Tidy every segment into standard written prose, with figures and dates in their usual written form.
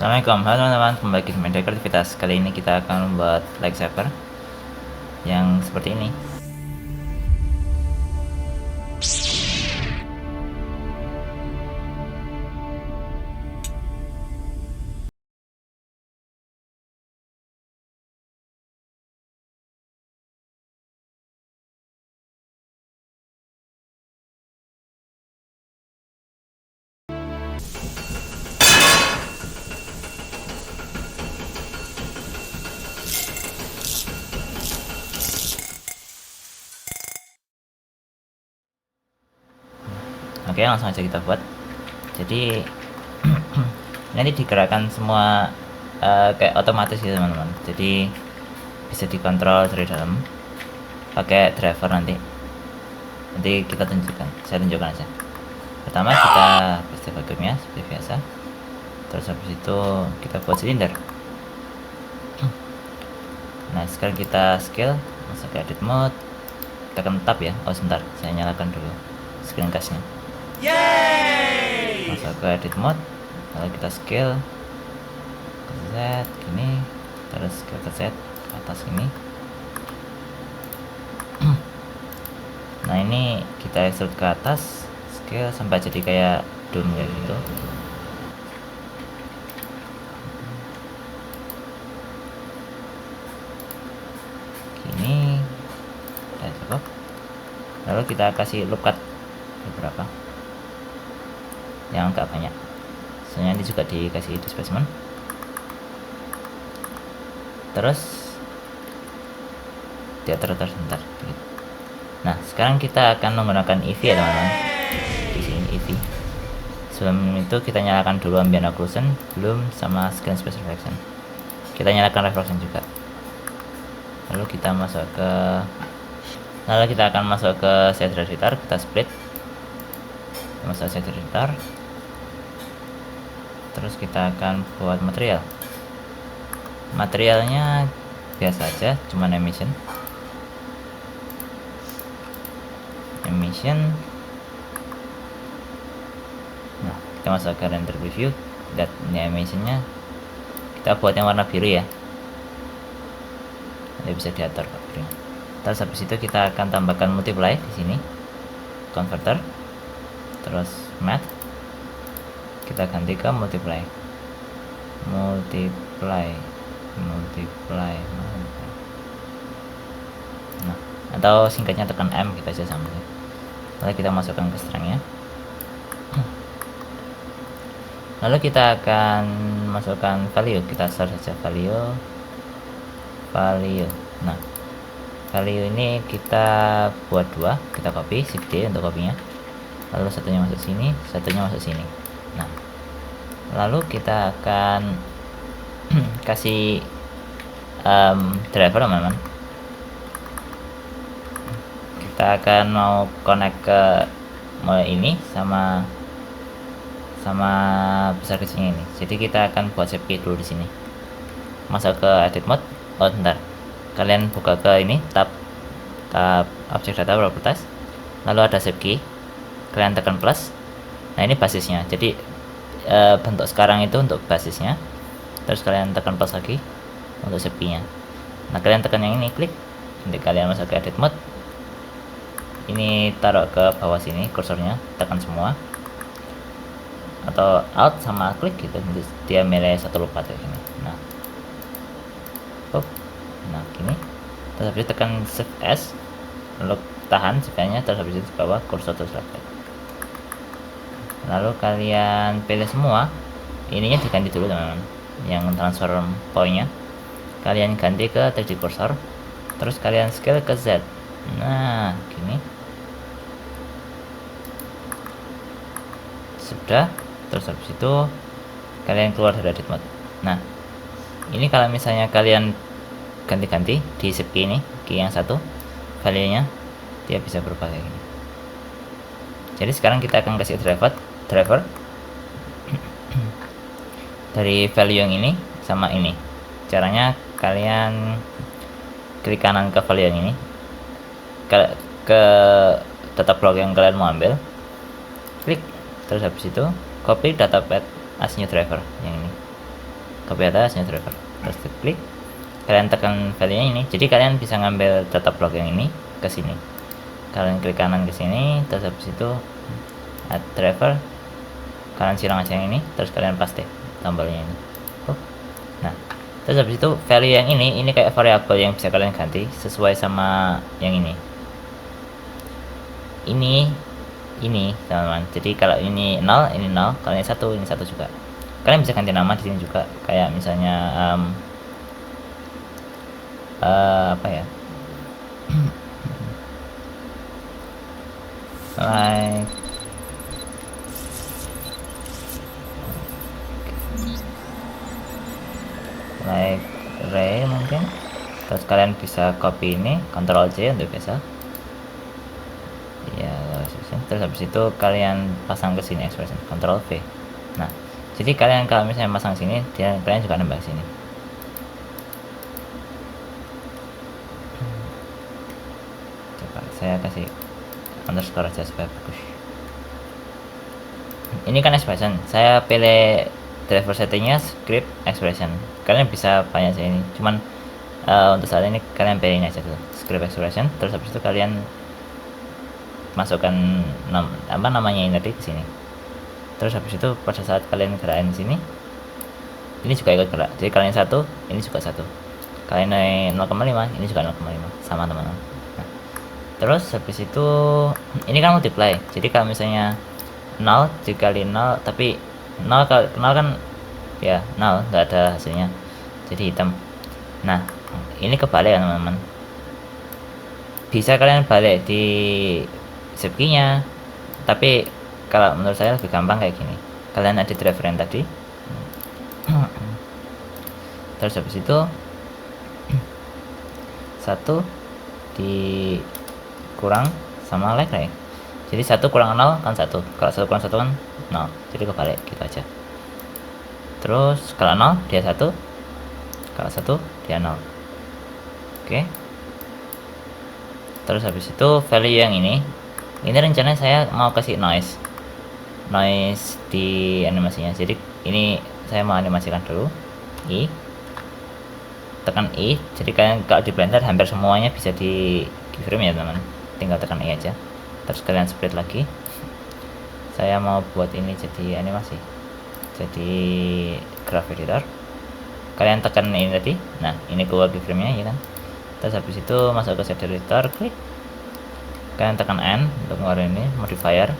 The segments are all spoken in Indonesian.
Assalamualaikum, halo teman-teman, kembali lagi di media kreativitas. Kali ini kita akan membuat lightsaber yang seperti ini. Oke, langsung aja kita buat. Jadi nanti digerakkan semua kayak otomatis gitu teman-teman. Jadi bisa dikontrol dari dalam pakai driver nanti kita tunjukkan, saya tunjukkan aja. Pertama kita paste vacuumnya seperti biasa, terus habis itu kita buat silinder. Nah sekarang kita scale, masuk ke edit mode, tekan tab ya. Oh sebentar, saya nyalakan dulu screencastnya. Yeay! Masuk ke edit mode, lalu kita scale ke Z gini, terus scale ke Z ke atas gini. Nah ini kita extrude ke atas, scale sampai jadi kayak dome kayak gitu. Gini udah cukup. Lalu kita kasih loop cut beberapa yang agak banyak, soalnya ini juga dikasih displacement. Terus diatur sebentar. Nah sekarang kita akan menggunakan EV ya teman-teman. Di sini EV. Sebelum itu kita nyalakan dulu ambient occlusion, bloom sama screen space reflection. Kita nyalakan reflection juga. Lalu kita akan masuk ke shader editor, kita split. Kita masuk ke shader editor. Terus kita akan buat material. Materialnya biasa aja, cuman emission. Nah kita masuk ke render preview, lihat ini emissionnya. Kita buat yang warna biru ya, ini bisa diatur Pak biru. Terus habis itu kita akan tambahkan multiply di sini, converter, terus math, kita ganti ke multiply. Nah atau singkatnya tekan M kita aja sama. Lalu kita masukkan ke strength-nya. Lalu kita akan masukkan value, kita search saja value. Nah value ini kita buat dua, kita copy, shift D untuk kopinya. Lalu satunya masuk sini, satunya masuk sini. Nah lalu kita akan kasih driver teman-teman. Kita akan mau connect ke ini sama besar kecilnya ini. Jadi kita akan buat shape key dulu di sini. Masuk ke edit mode. Oh bentar, kalian buka ke ini tab object data properties, lalu ada shape key, kalian tekan plus. Nah ini basisnya, jadi bentuk sekarang itu untuk basisnya. Terus kalian tekan plus lagi untuk shape key nya. Nah kalian tekan yang ini, klik, nanti kalian masuk ke edit mode. Ini taruh ke bawah sini kursornya, tekan semua atau alt sama klik gitu, dia milih satu lupa kayak gini. Nah gini, terus habis itu tekan shift S, lalu tahan shift-nya, terus habis itu di bawah kursor terus lagi. Lalu kalian pilih semua, ininya diganti dulu teman-teman, yang transform point-nya kalian ganti ke 3D cursor, terus kalian scale ke Z. Nah gini sudah. Terus habis itu kalian keluar dari edit mode. Nah ini kalau misalnya kalian ganti-ganti di shape key ini, key yang satu, value nya dia bisa berubah kayak gini. Jadi sekarang kita akan kasih driver dari value yang ini sama ini. Caranya kalian klik kanan ke value yang ini, ke data block yang kalian mau ambil, klik, terus habis itu copy data path as new driver yang ini. copy atas new driver, terus klik, kalian tekan value nya ini, jadi kalian bisa ngambil data block yang ini ke sini, kalian klik kanan ke sini, terus habis itu add driver, kalian silang aja yang ini, terus kalian paste tombolnya ini. Nah, terus habis itu value yang ini kayak variabel yang bisa kalian ganti sesuai sama yang ini teman-teman. Jadi kalau ini 0, ini 0, kalau ini 1, ini 1 juga. Kalian bisa ganti nama di sini juga, kayak misalnya apa ya, like Ray mungkin. Terus kalian bisa copy ini, Ctrl J untuk biasa ya, terus habis itu kalian pasang ke sini expression, Ctrl V. Nah, jadi kalian kalau misalnya pasang sini, kalian juga nambah sini. Coba saya kasih underscore aja supaya bagus. Ini kan expression, saya pilih driver settingnya script expression. Kalian bisa banyak sih ini, cuman untuk saat ini kalian pilih aja tuh script expression. Terus habis itu kalian masukkan namanya ini tadi ke sini. Terus habis itu pada saat kalian gerakin sini, ini juga ikut gerak. Jadi kalian 1, ini juga 1. Kalian naik 0,5, ini juga 0,5, sama teman-teman. Nah, terus habis itu ini kan multiply. Jadi kalau misalnya 0 dikali 0, tapi 0 kan ya 0, nggak ada hasilnya, jadi hitam. Nah, ini kebalik ya teman-teman. Bisa kalian balik di shape key-nya, tapi kalau menurut saya lebih gampang kayak gini. Kalian ada driver yang tadi, terus habis itu 1 dikurang sama like right. Jadi 1 kurang 0 kan 1, kalau 1 kurang 1 kan 0, jadi kebalik gitu aja. Terus kalau 0 dia 1, kalau 1 dia 0. Oke. Terus habis itu value yang ini rencananya saya mau kasih noise di animasinya. Jadi ini saya mau animasikan dulu. Tekan I. Jadi kalian kalau di Blender hampir semuanya bisa di keyframe ya teman, tinggal tekan I aja. Terus kalian split lagi. Saya mau buat ini jadi animasi, jadi graph editor. Kalian tekan ini tadi, nah ini keluar keyframe nya ya kan. Terus habis itu masuk ke shader editor, klik, kalian tekan N untuk ngeluarin ini modifier,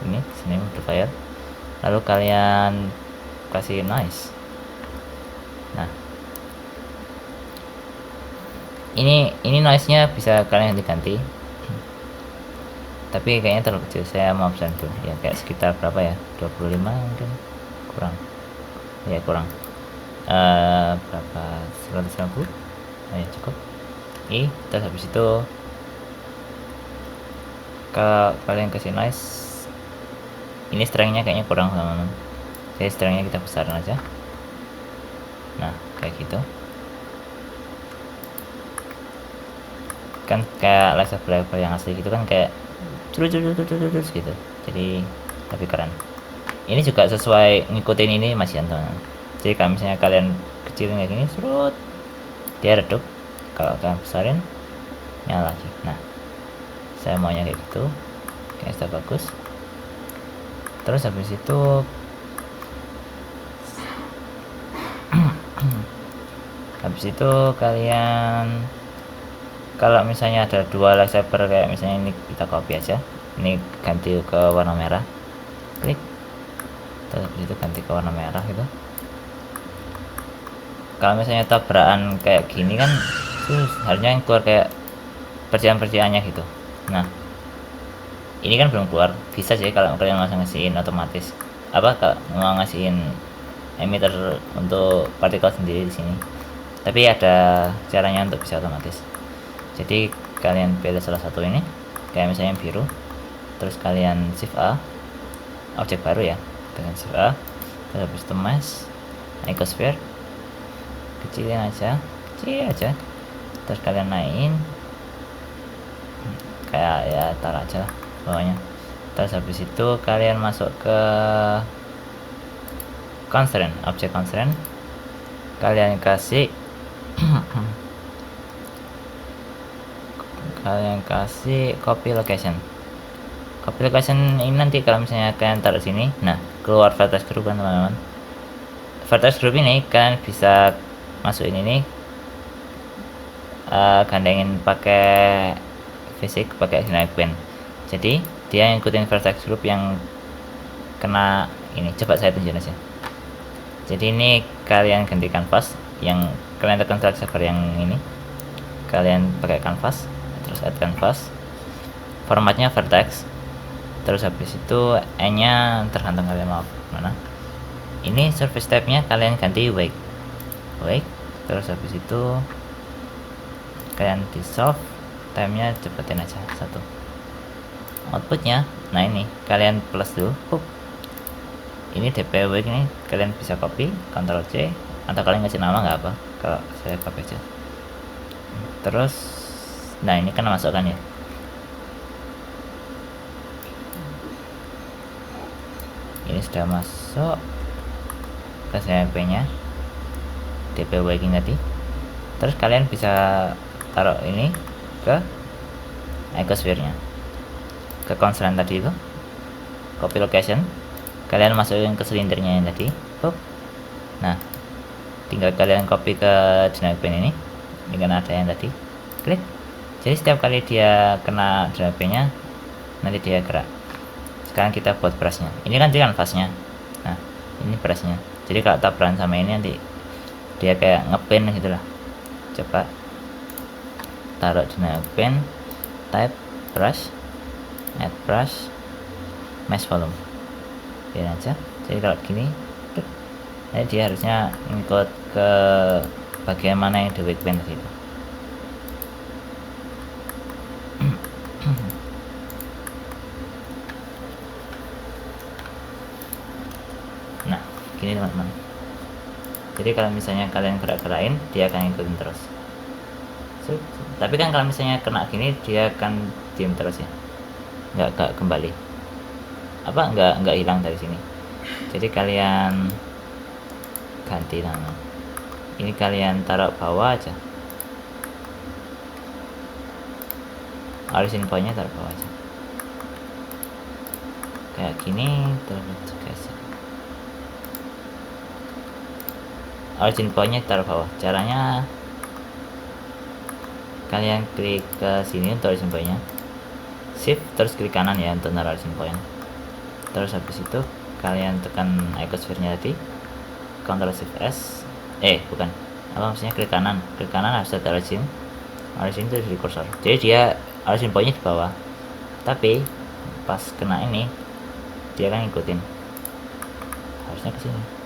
ini sini modifier, lalu kalian kasih noise. Nah, ini noise nya bisa kalian diganti, tapi kayaknya terlalu kecil, saya mau pesan tuh ya, kayak sekitar berapa ya, 25 mungkin, kurang ya, kurang berapa, 150 ya cukup. Terus habis itu kalau kalian kasih noise, ini strength-nya kayaknya kurang teman-teman, jadi strength-nya kita besarin aja. Nah kayak gitu kan, kayak level yang asli gitu kan, kayak terus gitu, jadi lebih keren. Ini juga sesuai ngikutin ini Mas Yanto. Jadi kalau misalnya kalian kecilin kayak gini, serut, dia redup. Kalau kalian besarin, nyala lagi. Nah, saya maunya kayak gitu, kayak sudah bagus. Terus habis itu kalian kalau misalnya ada 2 lightsaber, kayak misalnya ini kita copy aja, ini ganti ke warna merah, klik, terus habis itu ganti ke warna merah gitu. Kalau misalnya tabrakan kayak gini kan, terus harusnya yang keluar kayak percikan-percikannya gitu. Nah, ini kan belum keluar. Bisa sih kalau kalian mau ngasihin otomatis, kalau mau ngasihin emitter untuk partikel sendiri di sini, tapi ada caranya untuk bisa otomatis. Jadi kalian pilih salah satu ini, kayak misalnya yang biru, terus kalian shift A, objek baru ya, dengan shift A, terus habis itu mesh, icosphere, kecil aja, terus kalian naikin kayak ya, taruh aja lah bawahnya. Terus habis itu kalian masuk ke constraint, objek constraint, kalian kasih copy location. Copy location ini nanti kalau misalnya kalian taruh sini, nah keluar vertex group kan teman-teman. Vertex group ini kalian bisa masukin ini, gandengin pakai fisik, pakai dynamic pen. Jadi dia ngikutin vertex group yang kena ini. Coba saya tunjukin aja. Jadi ini kalian ganti canvas, yang kalian tekan select saver yang ini, kalian pakai canvas, terus add canvas, formatnya vertex, terus habis itu e nya tergantung kalian mau mana. Ini surface type nya kalian ganti wake, terus habis itu kalian dissolve, time nya cepetin aja 1. Outputnya, nah ini kalian plus dulu, ini DP wake ini kalian bisa copy, Ctrl C, atau kalian ngasih nama nggak apa, kalau saya pakai aja. Terus nah ini kan masukkan ya, ini sudah masuk ke CMP nya DP waking tadi. Terus kalian bisa taruh ini ke icosphere nya, ke constraint tadi itu, copy location, kalian masukin ke silindernya yang tadi. Nah tinggal kalian copy ke dynamic pen ini dengan ada yang tadi, klik. Jadi setiap kali dia kena dynamic pen nya nanti dia gerak. Sekarang kita buat brushnya, ini kan canvasnya, nah ini brushnya. Jadi kalau tabrakan sama ini nanti dia kayak ngepen gitu lah. Coba taruh dynamic pen, type brush, add brush, mesh volume, biar aja. Jadi kalau gini, nah dia harusnya ngikut ke bagian mana yang di wake pen tadi itu. Nah gini teman-teman. Jadi kalau misalnya kalian gerak-gerakin, dia akan ngikutin terus. Tapi kan kalau misalnya kena gini, dia akan diem terus ya, nggak kembali, nggak hilang dari sini. Jadi kalian ganti nama, ini kalian taruh bawah aja, origin point-nya taruh bawah aja kayak gini. Terus guys, origin point-nya taruh bawah. Caranya kalian klik ke sini untuk origin point-nya, shift terus klik kanan ya untuk naruh origin point. Terus habis itu kalian tekan icosphere-nya tadi, Ctrl Shift S, bukan apa maksudnya, klik kanan harus ada origin itu di cursor. Jadi dia origin point-nya di bawah, tapi pas kena ini dia kan ngikutin, harusnya ke sini.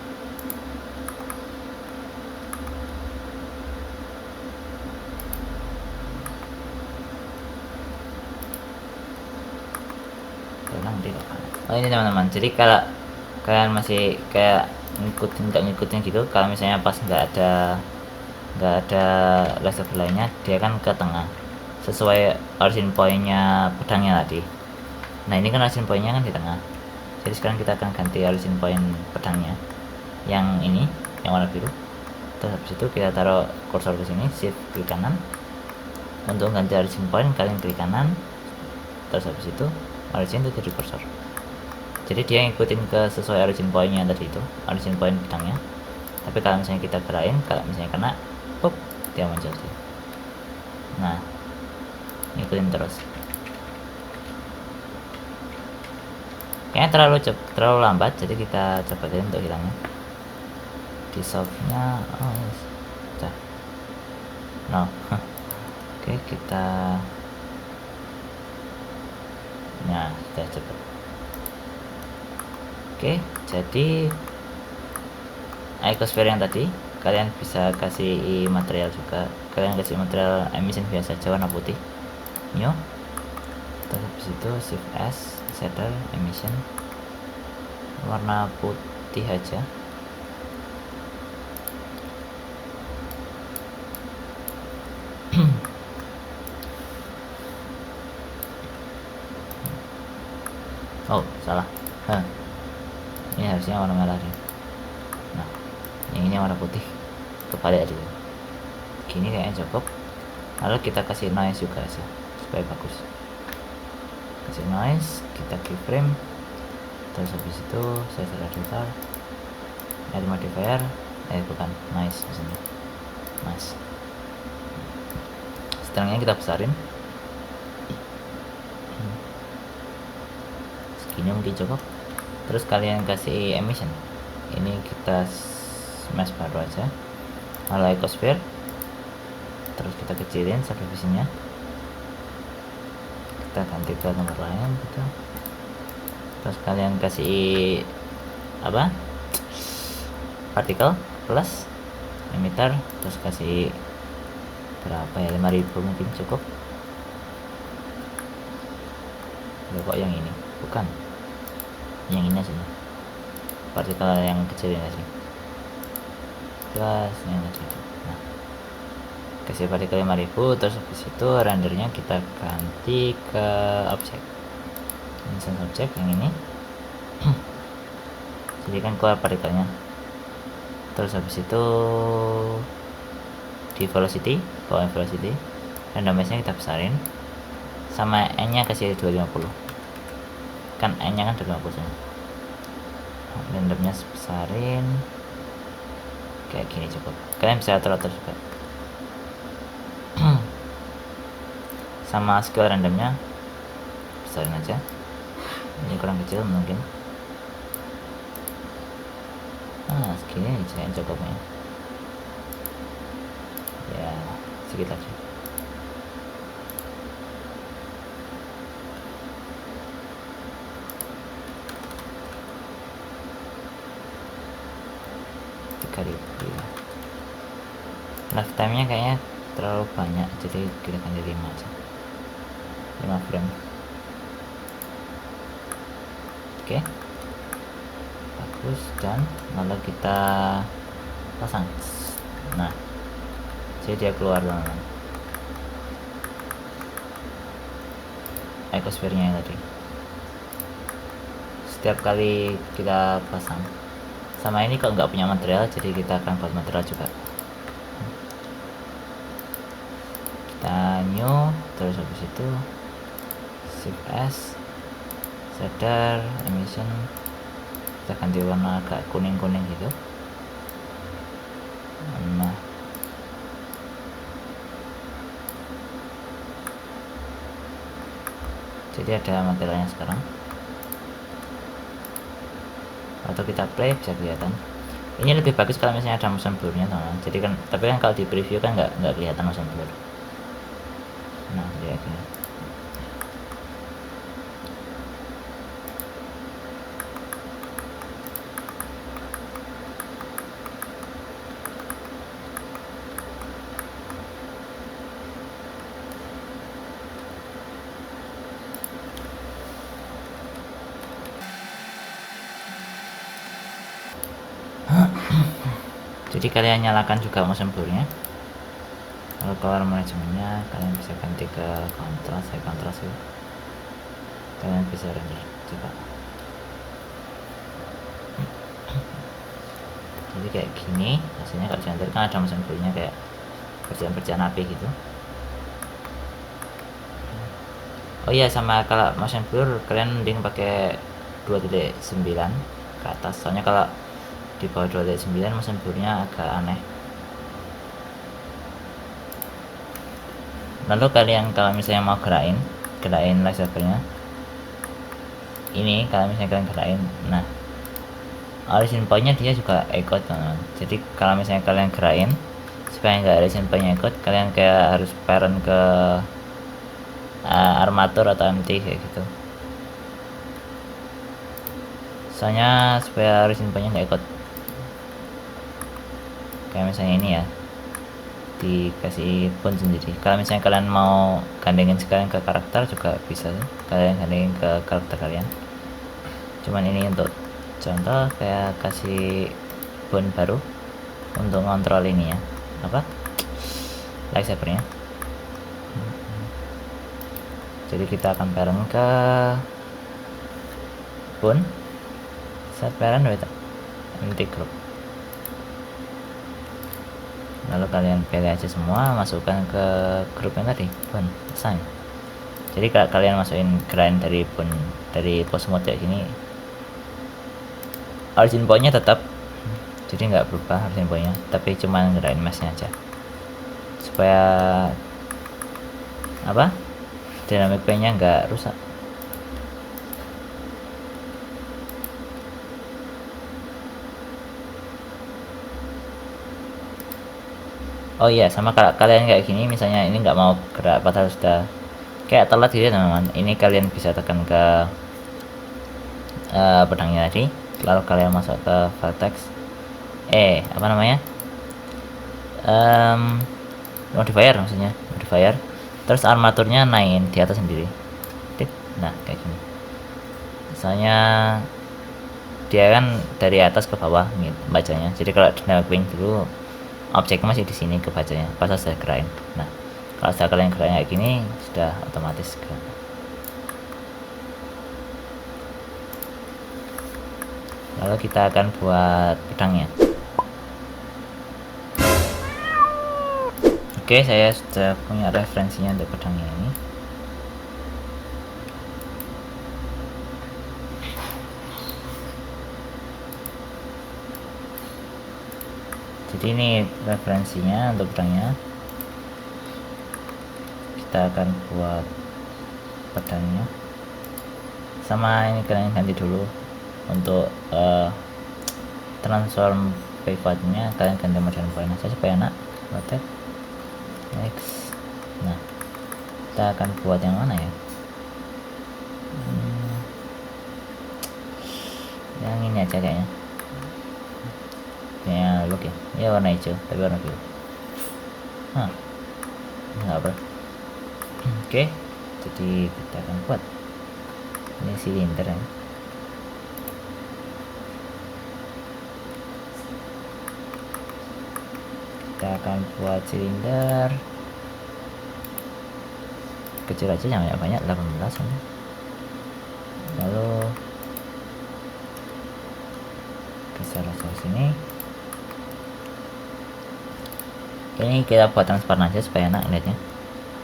Oh ini teman-teman, jadi kalau kalian masih kayak ngikutin gitu, kalau misalnya pas nggak ada level lainnya, dia kan ke tengah sesuai origin point-nya pedangnya tadi. Nah ini kan origin point-nya kan di tengah, jadi sekarang kita akan ganti origin point pedangnya yang ini, yang warna biru. Terus habis itu kita taruh kursor ke sini, shift klik kanan. Untuk ganti origin point kalian klik kanan, terus habis itu origin itu jadi kursor. Jadi dia ngikutin ke sesuai origin point-nya tadi itu, origin point pedangnya. Tapi kalau misalnya kita gerakin, kalau misalnya kena, dia muncul sih. Nah, ngikutin terus. Kayaknya terlalu lambat, jadi kita cepatin untuk hilangnya. Dissolve-nya, udah. No. Oke, kita. Nah, sudah cepet. Oke, jadi icosphere yang tadi kalian bisa kasih material juga. Kalian kasih material emission biasa aja warna putih, new. Terus habis itu shift S, shader emission warna putih aja. Oh salah, ini harusnya warna merah deh. Nah yang ini warna putih. kebalik aja gini kayaknya cukup. Lalu kita kasih noise juga sih supaya bagus, kasih noise, kita keyframe, terus habis itu saya editor, add modifier, bukan noise di sini, noise. Setelahnya kita besarin segini mungkin cukup. Terus kalian kasih emission, ini kita smash baru aja, lalu ecosphere, terus kita kecilin subdivisionnya, kita ganti ke nomor lain gitu. Terus kalian kasih apa, particle plus emitter, terus kasih berapa ya, 5000 mungkin cukup. Loh, kok yang ini bukan yang ini aja nih, partikel yang kecil ini sih, plus yang tadi. Nah, kasih partikel 5000, terus habis itu rendernya kita ganti ke object, instance object yang ini. Jadi kan keluar partikelnya. Terus habis itu di velocity, bawah velocity, randomize-nya kita besarin, sama n nya kasih 250, kan n nya kan 250 semua. Randomnya besarin kayak gini cukup. Kalian bisa atur-atur juga. Sama scale randomnya besarin aja, ini kurang kecil mungkin. Nah, segini aja yang cukupnya ya, sedikit aja. Lifetime nya kayaknya terlalu banyak, jadi kita ganti 5 aja, 5 frame. Oke, bagus. Dan lalu kita pasang. Nah, jadi dia keluar teman-teman, ecosphere nya tadi. Setiap kali kita pasang, sama ini kalau nggak punya material, jadi kita akan buat material juga. Kita new, terus habis itu shift S, shader, emission, kita ganti warna agak kuning-kuning gitu. Nah, jadi ada materialnya sekarang. Atau kita play bisa kelihatan. Ini lebih bagus kalau misalnya ada motion blur-nya teman-teman. Jadi kan, tapi kan kalau di preview kan nggak kelihatan motion blur. Nah, lihat ini. Jadi kalian nyalakan juga motion blur-nya. Kalau color manajemennya kalian bisa ganti ke kontras, saya kontras ya. Kalian bisa render coba. Jadi kayak gini hasilnya kalau render kan ada motion blur-nya kayak percikan-percikan api gitu. Oh iya, sama kalau motion blur kalian mending pakai 2.9 ke atas, soalnya kalau di bawah 2.9 motion blur-nya agak aneh. Lalu kalian kalau misalnya mau gerakin lightsaber-nya, ini kalau misalnya kalian gerakin, nah origin point-nya dia juga ikut teman-teman. Jadi kalau misalnya kalian gerakin supaya nggak origin point-nya ikut, kalian kayak harus parent ke armatur atau MT kayak gitu. Soalnya supaya origin point-nya nggak ikut, kayak misalnya ini ya, dikasih pun sendiri. Kalau misalnya kalian mau gandengin sekalian ke karakter juga bisa, kalian gandengin ke karakter kalian. Cuman ini untuk contoh, kayak kasih pun baru untuk ngontrol ini ya, apa, lightsaber-nya. Jadi kita akan parent ke pun, set parent with MT group. lalu kalian pilih aja semua, masukkan ke grup yang tadi, pun assign. Jadi kalau kalian masukin grind dari post mode kayak gini, origin point-nya tetap, jadi nggak berubah origin point-nya, tapi cuman grind mesh-nya aja supaya apa, dynamic paint-nya nggak rusak. Oh iya, sama kalau kalian kayak gini misalnya ini nggak mau gerak padahal sudah kayak telat gitu ya teman-teman, ini kalian bisa tekan ke pedangnya tadi, lalu kalian masuk ke vertex apa namanya, modifier, maksudnya modifier, terus armaturnya naikin di atas sendiri. Nah kayak gini, misalnya dia kan dari atas ke bawah nih bacanya, jadi kalau dynamic paint dulu objeknya masih di sini kebacanya pas saya grind. Nah kalau sudah kalian grind kayak gini sudah otomatis gerak. Lalu kita akan buat pedangnya. Oke, saya sudah punya referensinya untuk pedangnya ini. Jadi ini referensinya untuk pedangnya. Kita akan buat pedangnya. Sama ini kalian ganti dulu untuk transform pivotnya, kalian ganti modern point aja supaya enak. Rotate next. Nah kita akan buat yang mana ya, yang ini aja kayaknya look ya warna hijau tapi warna biru. Nggak apa. Oke, jadi kita akan buat ini silinder ya. Kita akan buat silinder kecil aja, jangan banyak, 18 ini. Lalu geser sini. Ini kita buat transparan aja supaya enak lihatnya,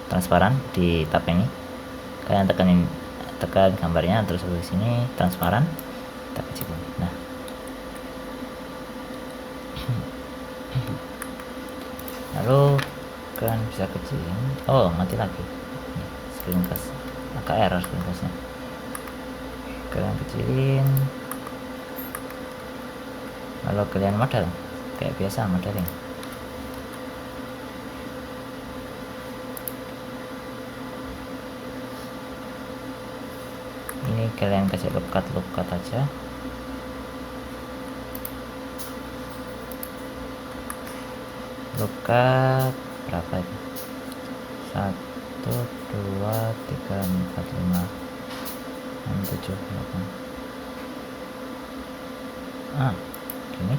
transparan di tab ini. Kalian tekan gambarnya terus ke sini transparan, kita kecil. Nah lalu kalian bisa kecilin. Oh mati lagi screencast, agak error screencastnya. Kalian kecilin, lalu kalian model kayak biasa modeling. Ini kalian kasih look cut aja. Look cut berapa itu? 1, 2, 3, 4, 5, 6, 7, 8. Gini.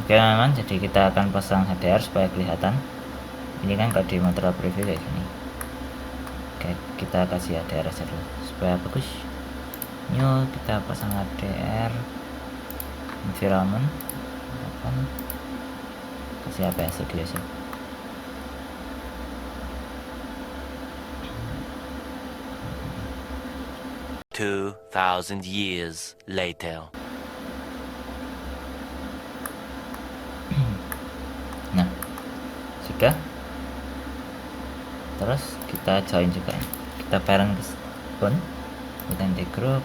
Oke teman-teman, jadi kita akan pasang HDR supaya kelihatan. Ini kan kalau di material preview kayak gini. Oke, kita kasih HDR aja dulu supaya bagus. New, kita pasang HDR environment, kasih apa ya, studio sih. $2,000 years later. Nah sudah, terus kita join juga, kita parent pun, kita di grup,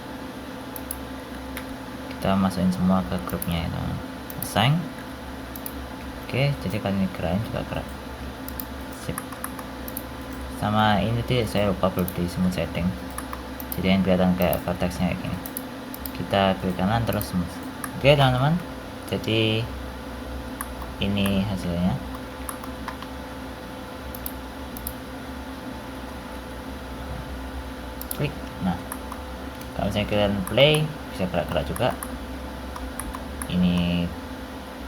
kita masukin semua ke grupnya ya teman. Assign, Oke, jadi kalau ini gerakin juga gerak. Sip. Sama ini tuh saya lupa belum di smooth setting, jadi yang kelihatan kayak vertexnya kayak gini. Kita klik kanan terus smooth. Oke teman-teman, jadi ini hasilnya. Klik. Nah, kalau misalnya kalian play bisa gerak-gerak juga. Ini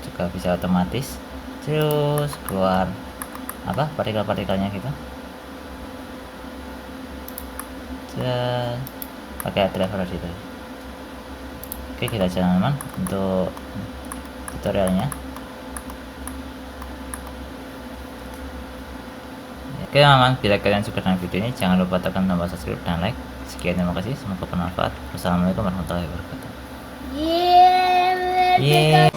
juga bisa otomatis terus keluar apa partikel-partikelnya gitu. Pakai driver gitu. Oke, kita aja teman-teman untuk tutorialnya. Oke teman-teman, bila kalian suka dengan video ini jangan lupa tekan tombol subscribe dan like. Sekian, terima kasih, semoga bermanfaat. Wassalamualaikum warahmatullahi wabarakatuh. Yeah. Yeay.